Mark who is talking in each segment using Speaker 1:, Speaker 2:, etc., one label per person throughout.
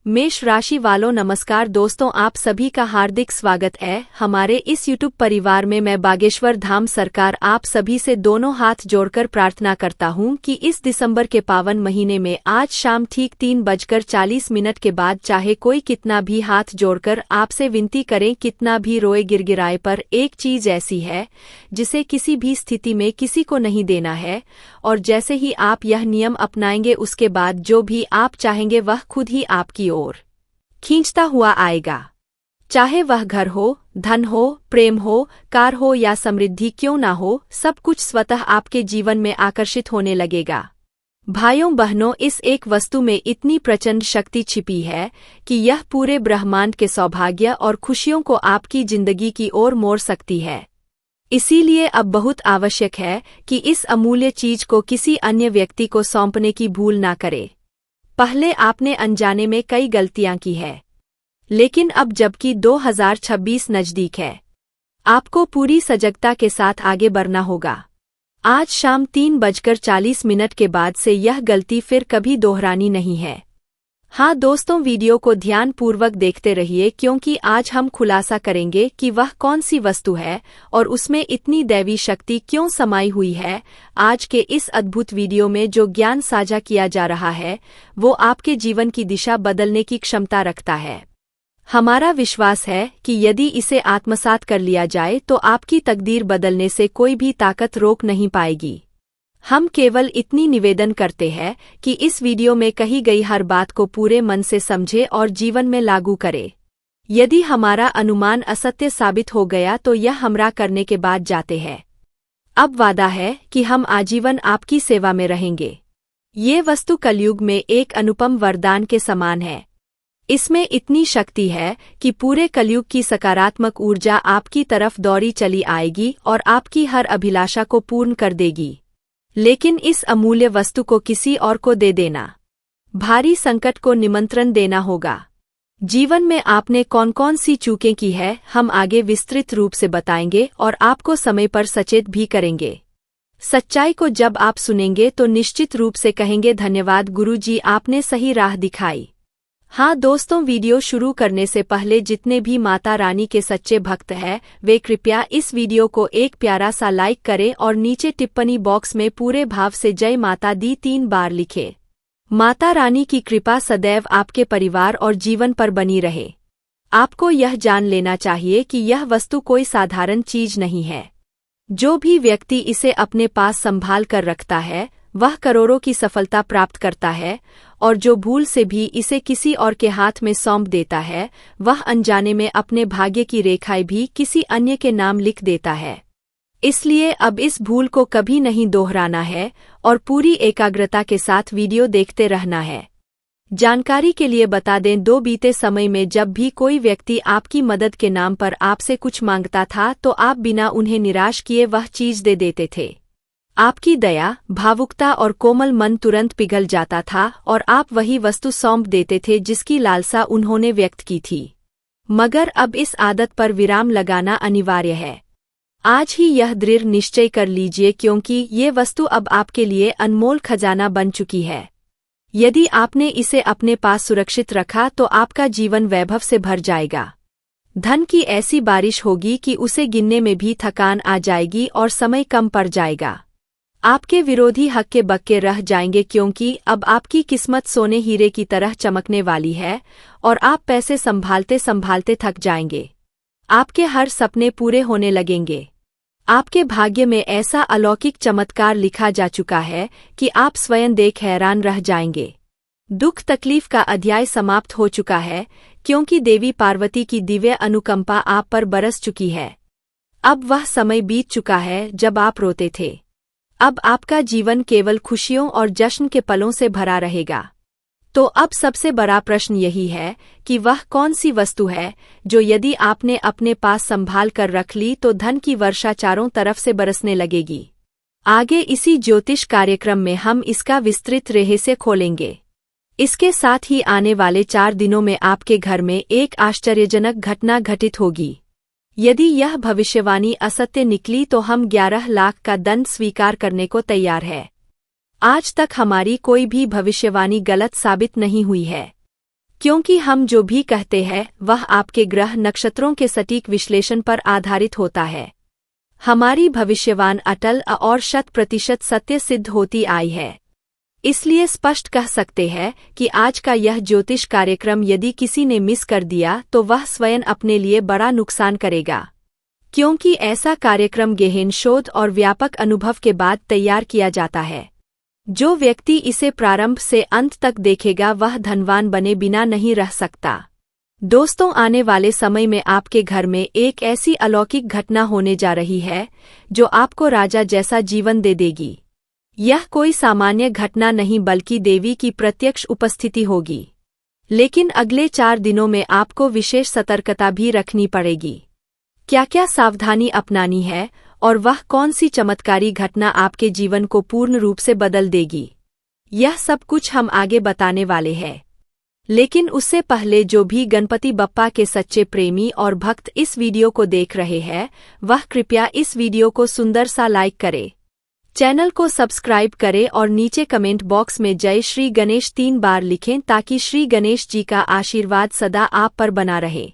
Speaker 1: मेष राशि वालों नमस्कार दोस्तों, आप सभी का हार्दिक स्वागत है हमारे इस यूट्यूब परिवार में। मैं बागेश्वर धाम सरकार आप सभी से दोनों हाथ जोड़कर प्रार्थना करता हूं कि इस दिसंबर के पावन महीने में आज शाम ठीक 3:40 के बाद चाहे कोई कितना भी हाथ जोड़कर आपसे विनती करें, कितना भी रोए गिड़गिड़ाए, पर एक चीज ऐसी है जिसे किसी भी स्थिति में किसी को नहीं देना है। और जैसे ही आप यह नियम अपनाएंगे उसके बाद जो भी आप चाहेंगे वह खुद ही आपकी ओर खींचता हुआ आएगा। चाहे वह घर हो, धन हो, प्रेम हो, कार हो या समृद्धि क्यों ना हो, सब कुछ स्वतः आपके जीवन में आकर्षित होने लगेगा। भाइयों बहनों, इस एक वस्तु में इतनी प्रचंड शक्ति छिपी है कि यह पूरे ब्रह्मांड के सौभाग्य और खुशियों को आपकी जिंदगी की ओर मोड़ सकती है। इसीलिए अब बहुत आवश्यक है कि इस अमूल्य चीज को किसी अन्य व्यक्ति को सौंपने की भूल ना करें। पहले आपने अनजाने में कई गलतियां की है, लेकिन अब जबकि 2026 नजदीक है, आपको पूरी सजगता के साथ आगे बढ़ना होगा। आज शाम 3:40 के बाद से यह गलती फिर कभी दोहरानी नहीं है। हाँ दोस्तों, वीडियो को ध्यान पूर्वक देखते रहिए क्योंकि आज हम खुलासा करेंगे कि वह कौन सी वस्तु है और उसमें इतनी दैवी शक्ति क्यों समाई हुई है। आज के इस अद्भुत वीडियो में जो ज्ञान साझा किया जा रहा है वो आपके जीवन की दिशा बदलने की क्षमता रखता है। हमारा विश्वास है कि यदि इसे आत्मसात कर लिया जाए तो आपकी तकदीर बदलने से कोई भी ताकत रोक नहीं पाएगी। हम केवल इतनी निवेदन करते हैं कि इस वीडियो में कही गई हर बात को पूरे मन से समझे और जीवन में लागू करे। यदि हमारा अनुमान असत्य साबित हो गया तो यह हमरा करने के बाद जाते हैं। अब वादा है कि हम आजीवन आपकी सेवा में रहेंगे। ये वस्तु कलयुग में एक अनुपम वरदान के समान है। इसमें इतनी शक्ति है कि पूरे कलयुग की सकारात्मक ऊर्जा आपकी तरफ दौड़ी चली आएगी और आपकी हर अभिलाषा को पूर्ण कर देगी। लेकिन इस अमूल्य वस्तु को किसी और को दे देना, भारी संकट को निमंत्रण देना होगा। जीवन में आपने कौन कौन सी चूकें की है हम आगे विस्तृत रूप से बताएंगे और आपको समय पर सचेत भी करेंगे। सच्चाई को जब आप सुनेंगे तो निश्चित रूप से कहेंगे, धन्यवाद गुरुजी, आपने सही राह दिखाई। हाँ दोस्तों, वीडियो शुरू करने से पहले जितने भी माता रानी के सच्चे भक्त हैं वे कृपया इस वीडियो को एक प्यारा सा लाइक करें और नीचे टिप्पणी बॉक्स में पूरे भाव से जय माता दी 3 बार लिखें। माता रानी की कृपा सदैव आपके परिवार और जीवन पर बनी रहे। आपको यह जान लेना चाहिए कि यह वस्तु कोई साधारण चीज नहीं है। जो भी व्यक्ति इसे अपने पास संभाल कर रखता है वह करोड़ों की सफलता प्राप्त करता है, और जो भूल से भी इसे किसी और के हाथ में सौंप देता है वह अनजाने में अपने भाग्य की रेखाएं भी किसी अन्य के नाम लिख देता है। इसलिए अब इस भूल को कभी नहीं दोहराना है और पूरी एकाग्रता के साथ वीडियो देखते रहना है। जानकारी के लिए बता दें, बीते समय में जब भी कोई व्यक्ति आपकी मदद के नाम पर आपसे कुछ मांगता था तो आप बिना उन्हें निराश किए वह चीज दे देते थे। आपकी दया, भावुकता और कोमल मन तुरंत पिघल जाता था और आप वही वस्तु सौंप देते थे जिसकी लालसा उन्होंने व्यक्त की थी। मगर अब इस आदत पर विराम लगाना अनिवार्य है। आज ही यह दृढ़ निश्चय कर लीजिए क्योंकि ये वस्तु अब आपके लिए अनमोल खजाना बन चुकी है। यदि आपने इसे अपने पास सुरक्षित रखा तो आपका जीवन वैभव से भर जाएगा। धन की ऐसी बारिश होगी कि उसे गिनने में भी थकान आ जाएगी और समय कम पड़ जाएगा। आपके विरोधी हक्के बक्के रह जाएंगे क्योंकि अब आपकी किस्मत सोने हीरे की तरह चमकने वाली है और आप पैसे संभालते संभालते थक जाएंगे। आपके हर सपने पूरे होने लगेंगे। आपके भाग्य में ऐसा अलौकिक चमत्कार लिखा जा चुका है कि आप स्वयं देख हैरान रह जाएंगे। दुख तकलीफ का अध्याय समाप्त हो चुका है क्योंकि देवी पार्वती की दिव्य अनुकंपा आप पर बरस चुकी है। अब वह समय बीत चुका है जब आप रोते थे। अब आपका जीवन केवल खुशियों और जश्न के पलों से भरा रहेगा। तो अब सबसे बड़ा प्रश्न यही है कि वह कौन सी वस्तु है जो यदि आपने अपने पास संभाल कर रख ली तो धन की वर्षा चारों तरफ से बरसने लगेगी। आगे इसी ज्योतिष कार्यक्रम में हम इसका विस्तृत रहस्य खोलेंगे। इसके साथ ही आने वाले 4 दिनों में आपके घर में एक आश्चर्यजनक घटना घटित होगी। यदि यह भविष्यवाणी असत्य निकली तो हम 11 लाख का दंड स्वीकार करने को तैयार है। आज तक हमारी कोई भी भविष्यवाणी गलत साबित नहीं हुई है। क्योंकि हम जो भी कहते हैं वह आपके ग्रह नक्षत्रों के सटीक विश्लेषण पर आधारित होता है। हमारी भविष्यवाणी अटल और 100% सत्य सिद्ध होती आई है। इसलिए स्पष्ट कह सकते हैं कि आज का यह ज्योतिष कार्यक्रम यदि किसी ने मिस कर दिया तो वह स्वयं अपने लिए बड़ा नुकसान करेगा, क्योंकि ऐसा कार्यक्रम गहन शोध और व्यापक अनुभव के बाद तैयार किया जाता है। जो व्यक्ति इसे प्रारंभ से अंत तक देखेगा वह धनवान बने बिना नहीं रह सकता। दोस्तों, आने वाले समय में आपके घर में एक ऐसी अलौकिक घटना होने जा रही है जो आपको राजा जैसा जीवन दे देगी। यह कोई सामान्य घटना नहीं बल्कि देवी की प्रत्यक्ष उपस्थिति होगी। लेकिन अगले 4 दिनों में आपको विशेष सतर्कता भी रखनी पड़ेगी। क्या क्या सावधानी अपनानी है और वह कौन सी चमत्कारी घटना आपके जीवन को पूर्ण रूप से बदल देगी, यह सब कुछ हम आगे बताने वाले हैं। लेकिन उससे पहले जो भी गणपति बप्पा के सच्चे प्रेमी और भक्त इस वीडियो को देख रहे हैं वह कृपया इस वीडियो को सुंदर सा लाइक करे, चैनल को सब्सक्राइब करें और नीचे कमेंट बॉक्स में जय श्री गणेश 3 बार लिखें ताकि श्री गणेश जी का आशीर्वाद सदा आप पर बना रहे।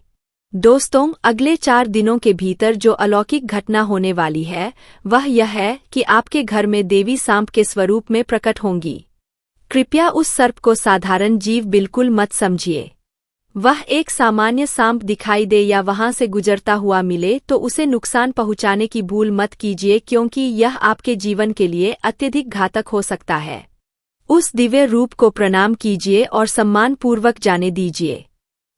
Speaker 1: दोस्तों, अगले 4 दिनों के भीतर जो अलौकिक घटना होने वाली है वह यह है कि आपके घर में देवी सांप के स्वरूप में प्रकट होंगी। कृपया उस सर्प को साधारण जीव बिल्कुल मत समझिए। वह एक सामान्य सांप दिखाई दे या वहां से गुजरता हुआ मिले तो उसे नुकसान पहुंचाने की भूल मत कीजिए, क्योंकि यह आपके जीवन के लिए अत्यधिक घातक हो सकता है। उस दिव्य रूप को प्रणाम कीजिए और सम्मानपूर्वक जाने दीजिए।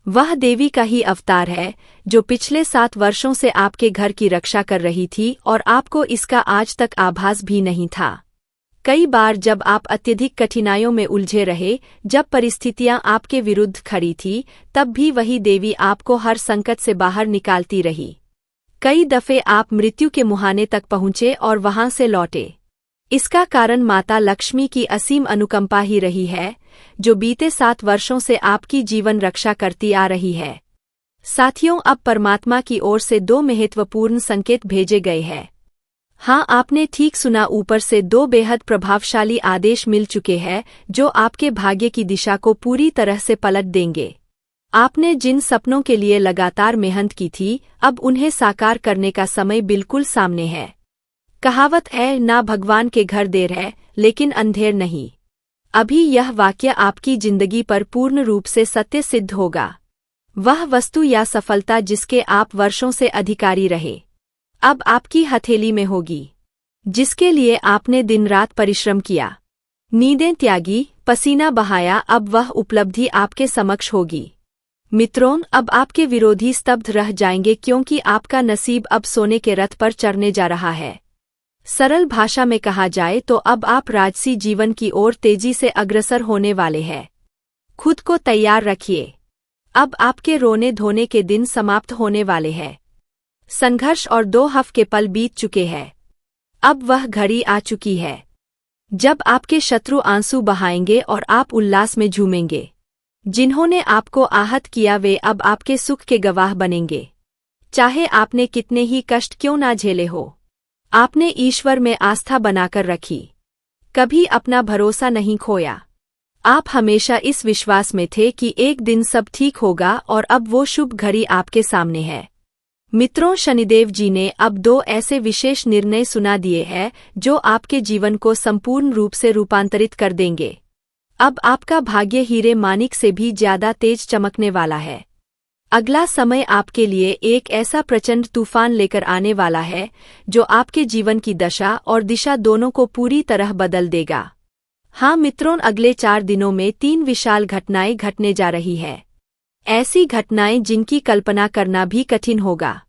Speaker 1: वह देवी का ही अवतार है जो पिछले 7 वर्षों से आपके घर की रक्षा कर रही थी और आपको इसका आज तक आभास भी नहीं था। कई बार जब आप अत्यधिक कठिनाइयों में उलझे रहे, जब परिस्थितियां आपके विरुद्ध खड़ी थी, तब भी वही देवी आपको हर संकट से बाहर निकालती रही। कई दफे आप मृत्यु के मुहाने तक पहुंचे और वहां से लौटे। इसका कारण माता लक्ष्मी की असीम अनुकंपा ही रही है जो बीते 7 वर्षों से आपकी जीवन रक्षा करती आ रही है। साथियों, अब परमात्मा की ओर से 2 महत्वपूर्ण संकेत भेजे गए हैं। हाँ, आपने ठीक सुना, ऊपर से 2 बेहद प्रभावशाली आदेश मिल चुके हैं जो आपके भाग्य की दिशा को पूरी तरह से पलट देंगे। आपने जिन सपनों के लिए लगातार मेहनत की थी, अब उन्हें साकार करने का समय बिल्कुल सामने है। कहावत है ना, भगवान के घर देर है लेकिन अंधेर नहीं। अभी यह वाक्य आपकी जिंदगी पर पूर्ण रूप से सत्य सिद्ध होगा। वह वस्तु या सफलता जिसके आप वर्षों से अधिकारी रहे, अब आपकी हथेली में होगी। जिसके लिए आपने दिन रात परिश्रम किया, नींदें त्यागी, पसीना बहाया, अब वह उपलब्धि आपके समक्ष होगी। मित्रों, अब आपके विरोधी स्तब्ध रह जाएंगे, क्योंकि आपका नसीब अब सोने के रथ पर चढ़ने जा रहा है। सरल भाषा में कहा जाए तो अब आप राजसी जीवन की ओर तेजी से अग्रसर होने वाले हैं। खुद को तैयार रखिए, अब आपके रोने धोने के दिन समाप्त होने वाले हैं। संघर्ष और 2 हफ्ते के पल बीत चुके हैं। अब वह घड़ी आ चुकी है जब आपके शत्रु आंसू बहाएंगे और आप उल्लास में झूमेंगे। जिन्होंने आपको आहत किया वे अब आपके सुख के गवाह बनेंगे। चाहे आपने कितने ही कष्ट क्यों ना झेले हो, आपने ईश्वर में आस्था बनाकर रखी, कभी अपना भरोसा नहीं खोया। आप हमेशा इस विश्वास में थे कि एक दिन सब ठीक होगा और अब वो शुभ घड़ी आपके सामने है। मित्रों, शनिदेव जी ने अब 2 ऐसे विशेष निर्णय सुना दिए हैं जो आपके जीवन को संपूर्ण रूप से रूपांतरित कर देंगे। अब आपका भाग्य हीरे मानिक से भी ज्यादा तेज चमकने वाला है। अगला समय आपके लिए एक ऐसा प्रचंड तूफान लेकर आने वाला है जो आपके जीवन की दशा और दिशा दोनों को पूरी तरह बदल देगा। हाँ मित्रों, अगले 4 दिनों में 3 विशाल घटनाएं घटने जा रही है। ऐसी घटनाएं जिनकी कल्पना करना भी कठिन होगा।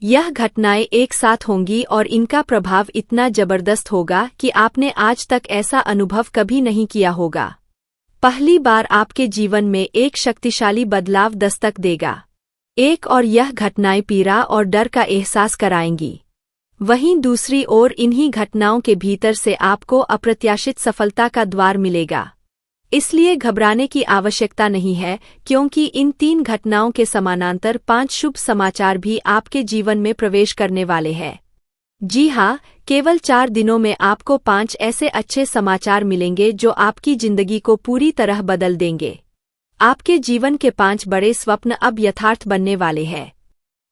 Speaker 1: यह घटनाएं एक साथ होंगी और इनका प्रभाव इतना जबरदस्त होगा कि आपने आज तक ऐसा अनुभव कभी नहीं किया होगा। पहली बार आपके जीवन में एक शक्तिशाली बदलाव दस्तक देगा। एक और यह घटनाएं पीड़ा और डर का एहसास कराएंगी। वहीं दूसरी ओर इन्हीं घटनाओं के भीतर से आपको अप्रत्याशित सफलता का द्वार मिलेगा। इसलिए घबराने की आवश्यकता नहीं है, क्योंकि इन 3 घटनाओं के समानांतर 5 शुभ समाचार भी आपके जीवन में प्रवेश करने वाले हैं। जी हाँ, केवल 4 दिनों में आपको 5 ऐसे अच्छे समाचार मिलेंगे जो आपकी जिंदगी को पूरी तरह बदल देंगे। आपके जीवन के 5 बड़े स्वप्न अब यथार्थ बनने वाले हैं।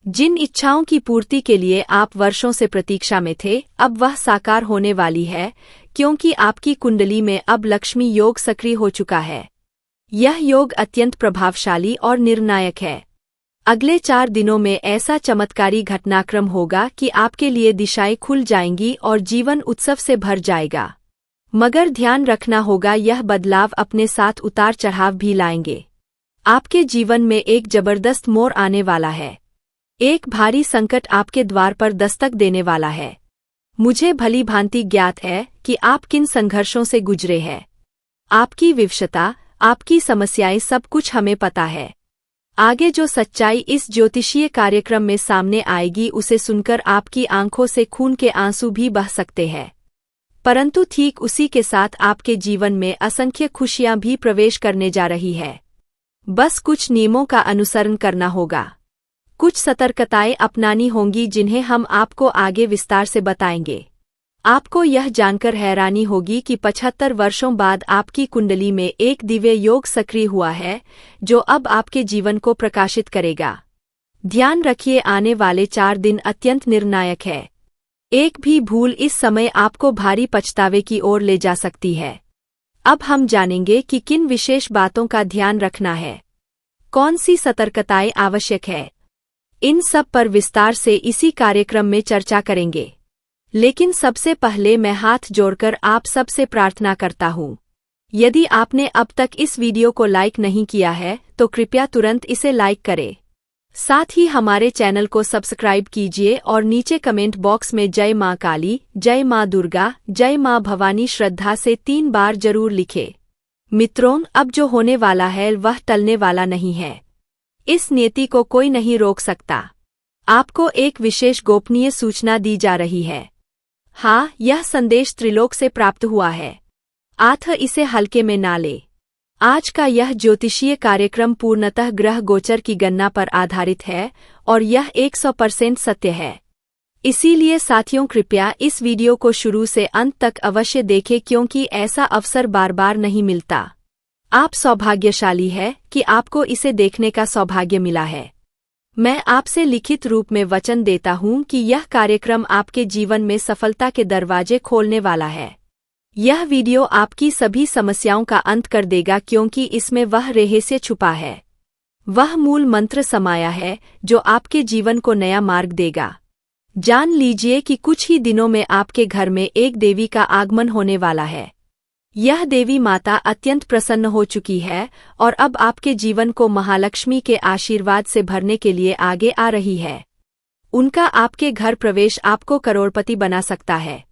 Speaker 1: जिन इच्छाओं की पूर्ति के लिए आप वर्षों से प्रतीक्षा में थे, अब वह साकार होने वाली है, क्योंकि आपकी कुंडली में अब लक्ष्मी योग सक्रिय हो चुका है। यह योग अत्यंत प्रभावशाली और निर्णायक है। अगले 4 दिनों में ऐसा चमत्कारी घटनाक्रम होगा कि आपके लिए दिशाएं खुल जाएंगी और जीवन उत्सव से भर जाएगा। मगर ध्यान रखना होगा, यह बदलाव अपने साथ उतार चढ़ाव भी लाएंगे। आपके जीवन में एक जबरदस्त मोड़ आने वाला है। एक भारी संकट आपके द्वार पर दस्तक देने वाला है। मुझे भली भांति ज्ञात है कि आप किन संघर्षों से गुजरे हैं। आपकी विवशता, आपकी समस्याएं, सब कुछ हमें पता है। आगे जो सच्चाई इस ज्योतिषीय कार्यक्रम में सामने आएगी, उसे सुनकर आपकी आंखों से खून के आंसू भी बह सकते हैं। परंतु ठीक उसी के साथ आपके जीवन में असंख्य खुशियां भी प्रवेश करने जा रही है। बस कुछ नियमों का अनुसरण करना होगा। कुछ सतर्कताएं अपनानी होंगी, जिन्हें हम आपको आगे विस्तार से बताएंगे। आपको यह जानकर हैरानी होगी कि 75 वर्षों बाद आपकी कुंडली में एक दिव्य योग सक्रिय हुआ है, जो अब आपके जीवन को प्रकाशित करेगा। ध्यान रखिए, आने वाले 4 दिन अत्यंत निर्णायक है। एक भी भूल इस समय आपको भारी पछतावे की ओर ले जा सकती है। अब हम जानेंगे कि किन विशेष बातों का ध्यान रखना है, कौन सी सतर्कताएं आवश्यक है। इन सब पर विस्तार से इसी कार्यक्रम में चर्चा करेंगे। लेकिन सबसे पहले मैं हाथ जोड़कर आप सबसे प्रार्थना करता हूँ, यदि आपने अब तक इस वीडियो को लाइक नहीं किया है तो कृपया तुरंत इसे लाइक करें। साथ ही हमारे चैनल को सब्सक्राइब कीजिए और नीचे कमेंट बॉक्स में जय माँ काली, जय माँ दुर्गा, जय माँ भवानी श्रद्धा से 3 बार जरूर लिखें। मित्रों, अब जो होने वाला है वह टलने वाला नहीं है। इस नियति को कोई नहीं रोक सकता। आपको एक विशेष गोपनीय सूचना दी जा रही है। हाँ, यह संदेश त्रिलोक से प्राप्त हुआ है। आथ इसे हल्के में ना ले। आज का यह ज्योतिषीय कार्यक्रम पूर्णतः ग्रह गोचर की गणना पर आधारित है और यह 100% सत्य है। इसीलिए साथियों, कृपया इस वीडियो को शुरू से अंत तक अवश्य देखें, क्योंकि ऐसा अवसर बार बार नहीं मिलता। आप सौभाग्यशाली है कि आपको इसे देखने का सौभाग्य मिला है। मैं आपसे लिखित रूप में वचन देता हूँ कि यह कार्यक्रम आपके जीवन में सफलता के दरवाजे खोलने वाला है। यह वीडियो आपकी सभी समस्याओं का अंत कर देगा, क्योंकि इसमें वह रहस्य छुपा है, वह मूल मंत्र समाया है जो आपके जीवन को नया मार्ग देगा। जान लीजिए कि कुछ ही दिनों में आपके घर में एक देवी का आगमन होने वाला है। यह देवी माता अत्यंत प्रसन्न हो चुकी है और अब आपके जीवन को महालक्ष्मी के आशीर्वाद से भरने के लिए आगे आ रही है। उनका आपके घर प्रवेश आपको करोड़पति बना सकता है।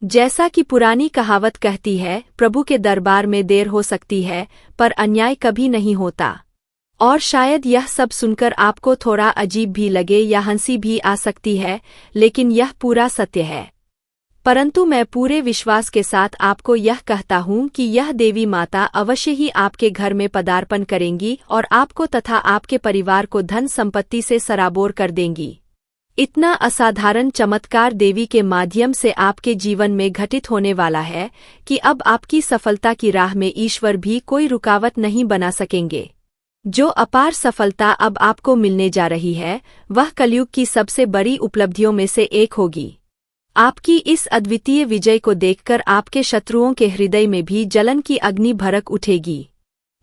Speaker 1: जैसा कि पुरानी कहावत कहती है, प्रभु के दरबार में देर हो सकती है पर अन्याय कभी नहीं होता। और शायद यह सब सुनकर आपको थोड़ा अजीब भी लगे या हंसी भी आ सकती है, लेकिन यह पूरा सत्य है। परंतु मैं पूरे विश्वास के साथ आपको यह कहता हूँ कि यह देवी माता अवश्य ही आपके घर में पदार्पण करेंगी और आपको तथा आपके परिवार को धन संपत्ति से सराबोर कर देंगी। इतना असाधारण चमत्कार देवी के माध्यम से आपके जीवन में घटित होने वाला है कि अब आपकी सफलता की राह में ईश्वर भी कोई रुकावट नहीं बना सकेंगे। जो अपार सफलता अब आपको मिलने जा रही है, वह कलयुग की सबसे बड़ी उपलब्धियों में से एक होगी। आपकी इस अद्वितीय विजय को देखकर आपके शत्रुओं के हृदय में भी जलन की अग्नि भड़क उठेगी।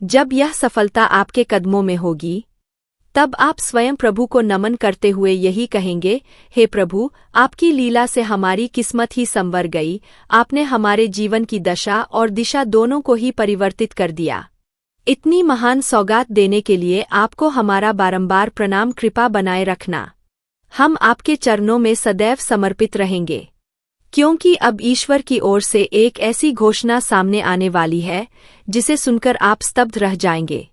Speaker 1: जब यह सफलता आपके कदमों में होगी, तब आप स्वयं प्रभु को नमन करते हुए यही कहेंगे, हे प्रभु, आपकी लीला से हमारी किस्मत ही संवर गई। आपने हमारे जीवन की दशा और दिशा दोनों को ही परिवर्तित कर दिया। इतनी महान सौगात देने के लिए आपको हमारा बारंबार प्रणाम। कृपा बनाए रखना। हम आपके चरणों में सदैव समर्पित रहेंगे, क्योंकि अब ईश्वर की ओर से एक ऐसी घोषणा सामने आने वाली है जिसे सुनकर आप स्तब्ध रह जाएंगे।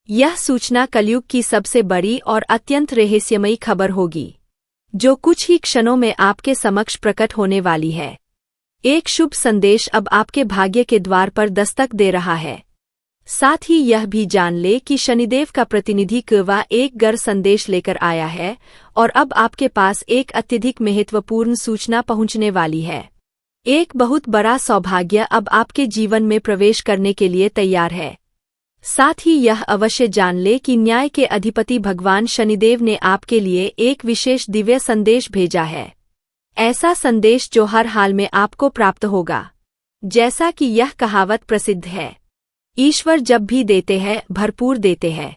Speaker 1: यह सूचना कलयुग की सबसे बड़ी और अत्यंत रहस्यमयी खबर होगी, जो कुछ ही क्षणों में आपके समक्ष प्रकट होने वाली है। एक शुभ संदेश अब आपके भाग्य के द्वार पर दस्तक दे रहा है। साथ ही यह भी जान ले कि शनिदेव का प्रतिनिधि केवा एक गर संदेश लेकर आया है और अब आपके पास एक अत्यधिक महत्वपूर्ण सूचना पहुंचने वाली है। एक बहुत बड़ा सौभाग्य अब आपके जीवन में प्रवेश करने के लिए तैयार है। साथ ही यह अवश्य जान ले कि न्याय के अधिपति भगवान शनिदेव ने आपके लिए एक विशेष दिव्य संदेश भेजा है। ऐसा संदेश जो हर हाल में आपको प्राप्त होगा। जैसा कि यह कहावत प्रसिद्ध है, ईश्वर जब भी देते हैं भरपूर देते हैं।